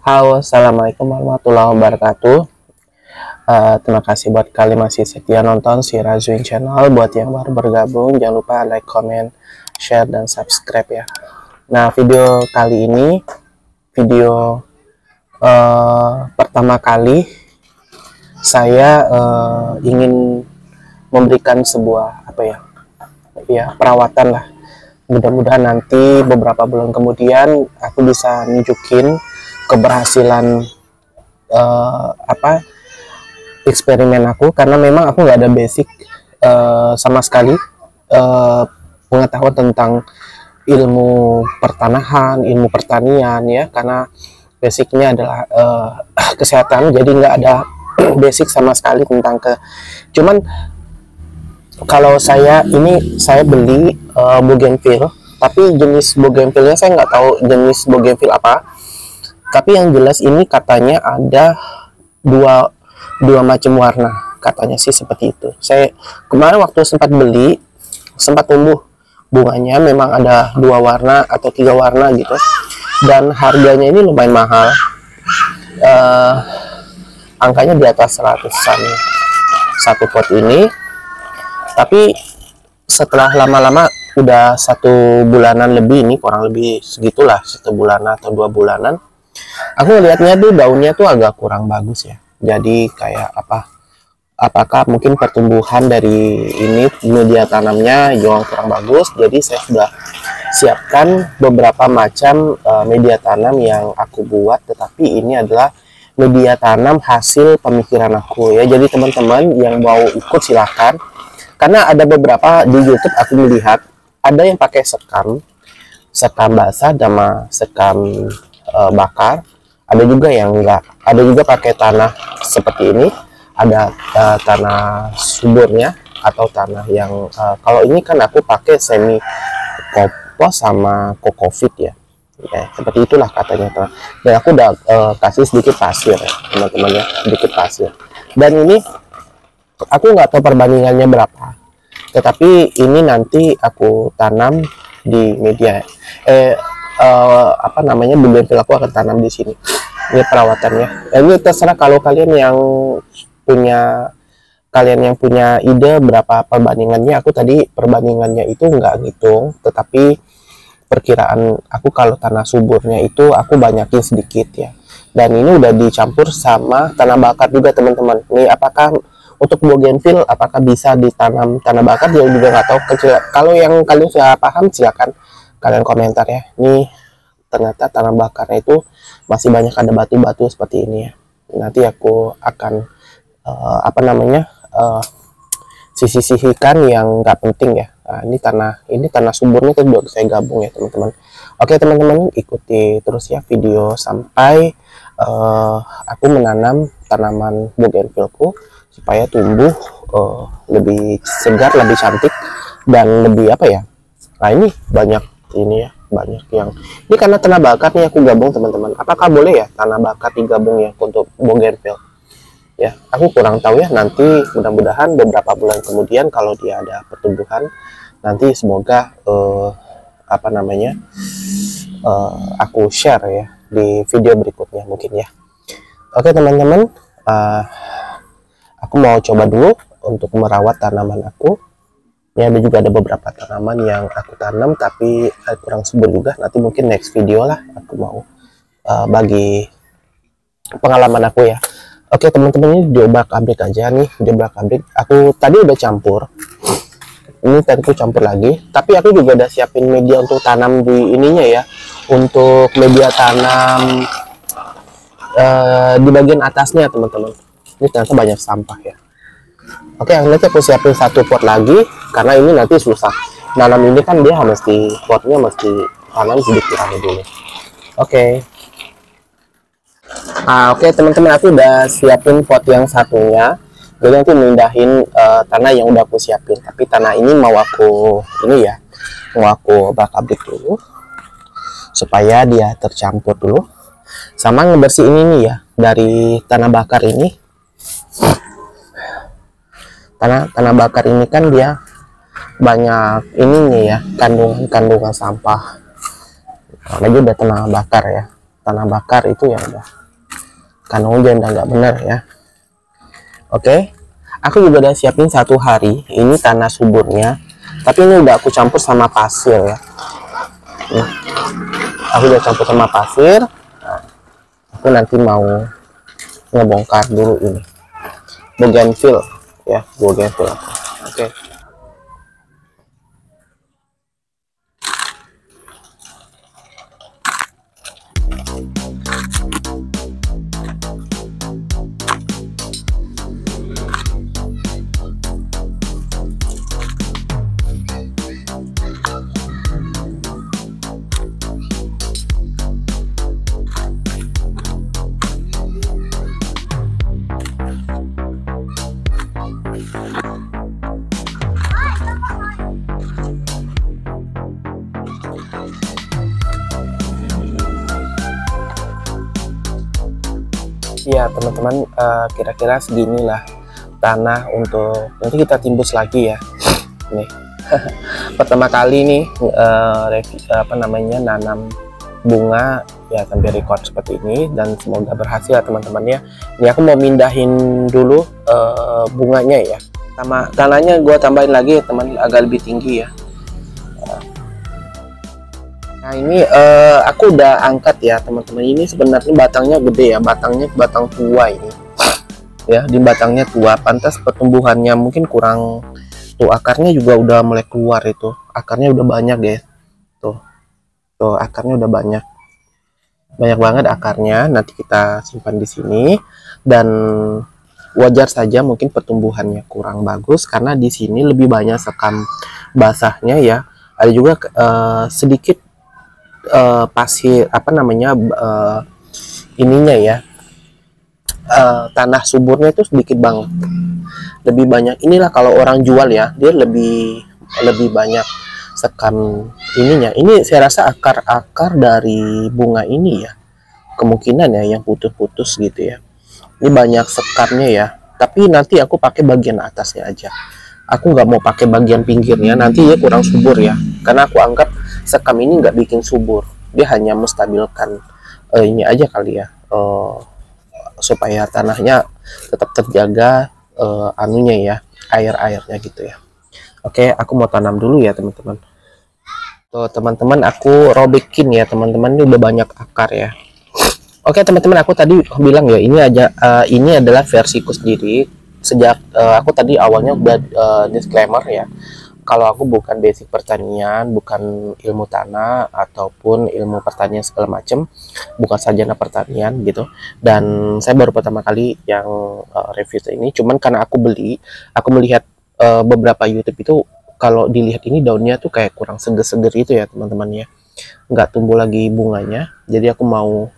Halo, assalamualaikum warahmatullahi wabarakatuh. Terima kasih buat kalian masih setia nonton si Razuin Channel. Buat yang baru bergabung, jangan lupa like, comment, share, dan subscribe ya. Nah, video kali ini video pertama kali saya ingin memberikan sebuah perawatan lah. Mudah-mudahan nanti beberapa bulan kemudian aku bisa nunjukin keberhasilan eksperimen aku, karena memang aku nggak ada basic sama sekali pengetahuan tentang ilmu pertanahan, ilmu pertanian ya, karena basicnya adalah kesehatan, jadi nggak ada basic sama sekali tentang cuman kalau saya beli bougainville, tapi jenis bougainville-nya saya nggak tahu jenis bougainville apa. Tapi yang jelas ini katanya ada dua macam warna, katanya sih seperti itu. Saya kemarin waktu sempat beli, sempat tumbuh bunganya, memang ada 2 warna atau 3 warna gitu, dan harganya ini lumayan mahal, angkanya di atas 100-an satu pot ini. Tapi setelah lama-lama, udah 1 bulanan lebih, ini kurang lebih segitulah, 1 bulanan atau 2 bulanan, aku ngelihatnya tuh daunnya tuh agak kurang bagus ya. Jadi kayak apakah mungkin pertumbuhan dari ini media tanamnya juga kurang bagus. Jadi saya sudah siapkan beberapa macam media tanam yang aku buat, tetapi ini adalah media tanam hasil pemikiran aku ya. Jadi teman-teman yang mau ikut silahkan, karena ada beberapa di YouTube aku melihat ada yang pakai sekam basah sama sekam bakar, ada juga yang enggak, ada juga pakai tanah seperti ini, ada tanah suburnya atau tanah yang kalau ini kan aku pakai semi kompos sama kokofit ya, seperti itulah katanya. Dan aku udah kasih sedikit pasir ya teman-teman ya, sedikit pasir. Dan ini aku nggak tahu perbandingannya berapa, tetapi ini nanti aku tanam di media bougainville aku akan tanam di sini. Ini perawatannya. Ini terserah kalau kalian yang punya ide berapa perbandingannya. Aku tadi perbandingannya itu nggak ngitung, tetapi perkiraan aku kalau tanah suburnya itu aku banyakin sedikit ya. Dan ini udah dicampur sama tanah bakar juga teman-teman. Ini apakah untuk bougainville apakah bisa ditanam tanah bakar, dia juga nggak tahu. Kalau yang kalian sudah paham silakan kalian komentar ya. Ini ternyata tanah bakarnya itu masih banyak ada batu-batu seperti ini ya. Nanti aku akan sisihkan yang nggak penting ya. Nah, ini tanah suburnya itu juga saya gabung ya teman-teman. Oke teman-teman, ikuti terus ya video sampai aku menanam tanaman bougainvilleku supaya tumbuh lebih segar, lebih cantik, dan lebih nah ini banyak ini ya, banyak yang ini karena tanah bakar nih aku gabung teman-teman. Apakah boleh ya tanah bakar digabung ya untuk bougainville ya? Aku kurang tahu ya, nanti mudah-mudahan beberapa bulan kemudian kalau dia ada pertumbuhan, nanti semoga aku share ya di video berikutnya mungkin ya. Oke teman-teman, aku mau coba dulu untuk merawat tanaman aku. Ini ada beberapa tanaman yang aku tanam tapi kurang subur juga. Nanti mungkin next video lah aku mau bagi pengalaman aku ya. Oke teman-teman, ini diobrak abrik aja nih, diobrak abrik. Aku tadi udah campur. Ini tadi aku campur lagi, tapi aku juga udah siapin media untuk tanam di ininya ya, untuk media tanam di bagian atasnya teman-teman. Ini ternyata banyak sampah ya. Oke, nanti aku siapin 1 pot lagi, karena ini nanti susah nanam ini kan, dia potnya mesti tanam sedikit dulu. Oke. Oke teman-teman, aku udah siapin pot yang satunya. Jadi nanti mindahin tanah yang udah aku siapin, tapi tanah ini mau aku bakar dulu supaya dia tercampur dulu, sama ngebersihin ini ya dari tanah bakar ini. Tanah bakar ini kan dia banyak ininya ya, kandungan sampah. Karena dia udah tanah bakar ya. tanah bakar itu ya udah karena hujan udah nggak bener ya. Oke, aku juga udah siapin 1 hari ini tanah suburnya, tapi ini udah aku campur sama pasir ya. Nih, aku udah campur sama pasir. Nah, aku nanti mau ngebongkar dulu ini bougainville ya, bougainville. Oke. Ya teman-teman, kira-kira seginilah tanah untuk nanti kita timbus lagi ya. Nih pertama kali nih nanam bunga ya, sampai record seperti ini, dan semoga berhasil ya teman-teman ya. Ini aku mau mindahin dulu bunganya ya, sama tanahnya gue tambahin lagi ya teman, agak lebih tinggi ya. Nah ini aku udah angkat ya teman-teman. Ini sebenarnya batangnya gede ya, batangnya batang tua ini ya, di batangnya tua, pantas pertumbuhannya mungkin kurang. Tuh akarnya juga udah mulai keluar, itu akarnya udah banyak guys. Tuh akarnya udah banyak banget akarnya. Nanti kita simpan di sini, dan wajar saja mungkin pertumbuhannya kurang bagus karena di sini lebih banyak sekam basahnya ya. Ada juga sedikit pasir ininya ya, tanah suburnya itu sedikit banget, lebih banyak. Inilah kalau orang jual ya, dia lebih banyak sekam ininya. Ini saya rasa akar dari bunga ini ya, kemungkinan ya, yang putus-putus gitu ya. Ini banyak sekamnya ya, tapi nanti aku pakai bagian atasnya aja. Aku nggak mau pakai bagian pinggirnya, nanti ya kurang subur ya, karena aku anggap sekam ini nggak bikin subur, dia hanya menstabilkan ini aja kali ya, supaya tanahnya tetap terjaga anunya ya, airnya gitu ya. Oke, aku mau tanam dulu ya teman-teman. Tuh teman-teman, aku robekin ya teman-teman, ini udah banyak akar ya. Oke teman-teman, aku tadi bilang ya, ini adalah versiku sendiri. Sejak aku tadi awalnya udah disclaimer ya, kalau aku bukan basic pertanian, bukan ilmu tanah ataupun ilmu pertanian segala macam, bukan sarjana pertanian gitu. Dan saya baru pertama kali yang review ini, cuman karena aku melihat beberapa YouTube itu, kalau dilihat ini daunnya tuh kayak kurang seger-seger itu ya teman-teman ya, nggak tumbuh lagi bunganya. Jadi aku mau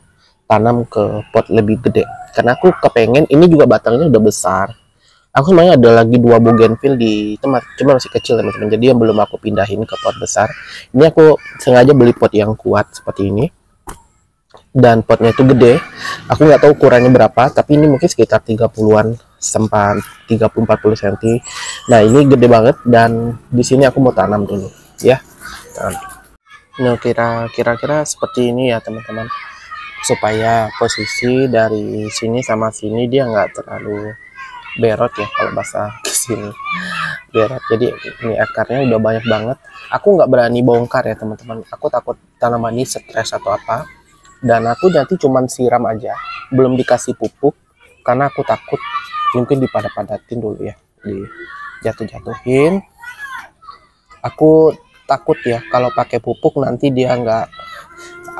tanam ke pot lebih gede karena aku kepengen, ini juga batangnya udah besar. Aku sebenarnya ada lagi 2 bougainville di tempat, cuma masih kecil teman-teman, jadi yang belum aku pindahin ke pot besar. Ini aku sengaja beli pot yang kuat seperti ini, dan potnya itu gede. Aku nggak tahu ukurannya berapa, tapi ini mungkin sekitar 30-an sampai 30-40 cm. Nah ini gede banget, dan di sini aku mau tanam dulu ya. Nah kira-kira seperti ini ya teman-teman, supaya posisi dari sini sama sini dia nggak terlalu berot ya, kalau bahasa kesini berot. Jadi ini akarnya udah banyak banget. Aku nggak berani bongkar ya teman-teman, aku takut tanaman ini stres atau apa, dan aku nanti cuman siram aja, belum dikasih pupuk karena aku takut mungkin dipadat-padatin dulu ya, dijatuh-jatuhin. Aku takut ya kalau pakai pupuk nanti dia nggak.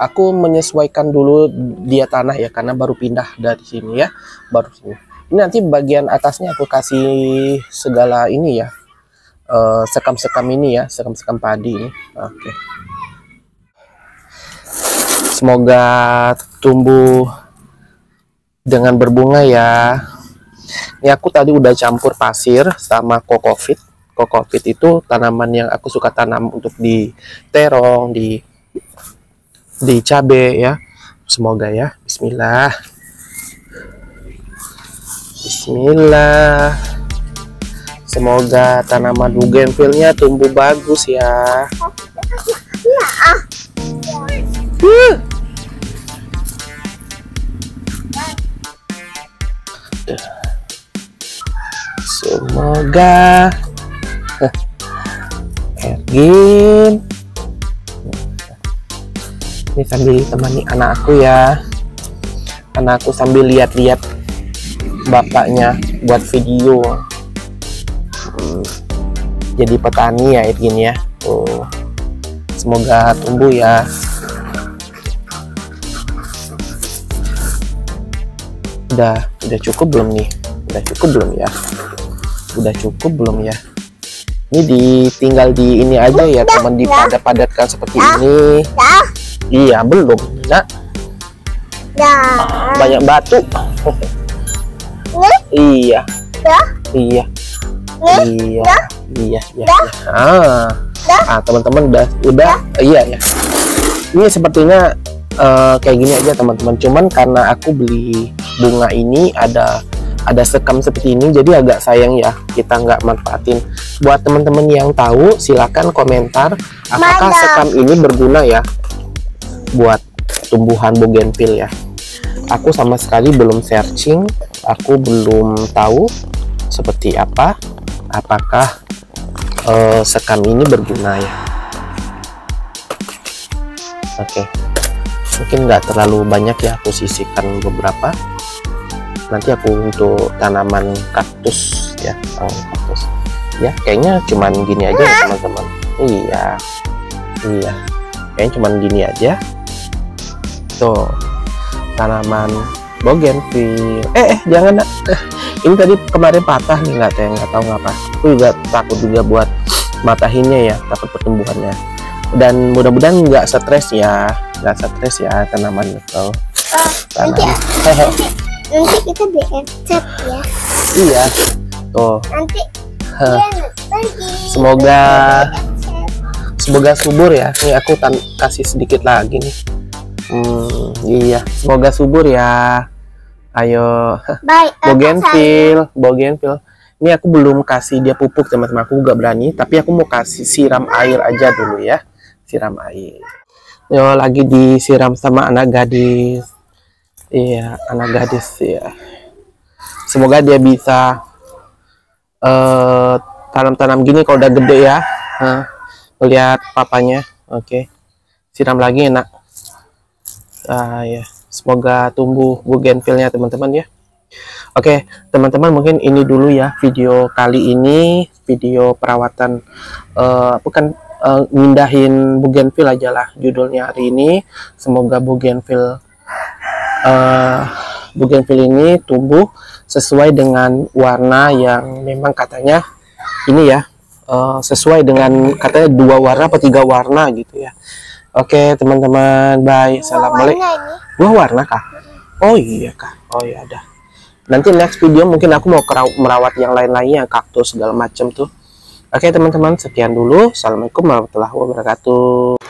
Aku menyesuaikan dulu dia tanah ya, karena baru pindah dari sini ya, baru sini. Ini nanti bagian atasnya aku kasih segala ini ya, sekam-sekam ini ya, sekam-sekam padi ini. Oke. Semoga tumbuh dengan berbunga ya. Ini aku tadi udah campur pasir sama kokopit. Kokopit itu tanaman yang aku suka tanam untuk di terong, di cabe ya. Semoga ya. Bismillah. Semoga tanaman bougainville-nya tumbuh bagus ya. Semoga Ergin ini sambil temani anak aku ya. Anakku sambil lihat-lihat bapaknya buat video. Jadi petani ya Ergin ya. Semoga tumbuh ya. Udah cukup belum nih? Udah cukup belum ya? Udah cukup belum ya? Ini ditinggal di ini aja ya teman, dipadat-padatkan seperti ini. Iya belum nak. Banyak batu. Iya. Iya. Iya. Teman-teman udah iya ya. Ini sepertinya kayak gini aja teman-teman. Cuman karena aku beli bunga ini ada sekam seperti ini, jadi agak sayang ya kita nggak manfaatin. Buat teman-teman yang tahu silakan komentar apakah sekam ini berguna ya buat tumbuhan bougainville ya. Aku sama sekali belum searching, aku belum tahu seperti apa, apakah sekam ini berguna ya. Oke. Mungkin nggak terlalu banyak ya, aku sisihkan beberapa. Nanti aku untuk tanaman kaktus ya, kaktus. Ya, kayaknya cuman gini aja ya teman-teman. Iya, kayaknya cuman gini aja. Tuh, tanaman bougainville. Jangan. Ini tadi kemarin patah nih, nggak tahu ngapa. Aku juga takut juga buat matahinnya ya, takut pertumbuhannya. Dan mudah-mudahan nggak stres ya. Tanaman itu. Nanti kita beli cat ya. Iya. Tuh. Nanti semoga subur ya. Ini aku kasih sedikit lagi nih. Iya. Semoga subur ya. Ayo. Bougainville. Ini aku belum kasih dia pupuk teman-teman. Aku nggak berani. Tapi aku mau kasih siram air aja dulu ya. Siram air. Yo, lagi disiram sama anak gadis. Iya, anak gadis ya. Semoga dia bisa tanam-tanam gini kalau udah gede ya. Lihat papanya. Oke. Siram lagi enak. Ya. Semoga tumbuh bougainville-nya teman-teman ya. Oke, teman-teman mungkin ini dulu ya video kali ini, video perawatan mindahin bougainville aja lah judulnya hari ini. Semoga bougainville ini tumbuh sesuai dengan warna yang memang katanya ini ya, sesuai dengan katanya 2 warna atau 3 warna gitu ya. Oke teman-teman, bye. Assalamualaikum. 2 warna kah? Oh iya kah? Oh ya ada. Nanti next video mungkin aku mau merawat yang lain-lainnya, kaktus segala macam tuh. Oke teman-teman, sekian dulu. Assalamualaikum warahmatullahi wabarakatuh.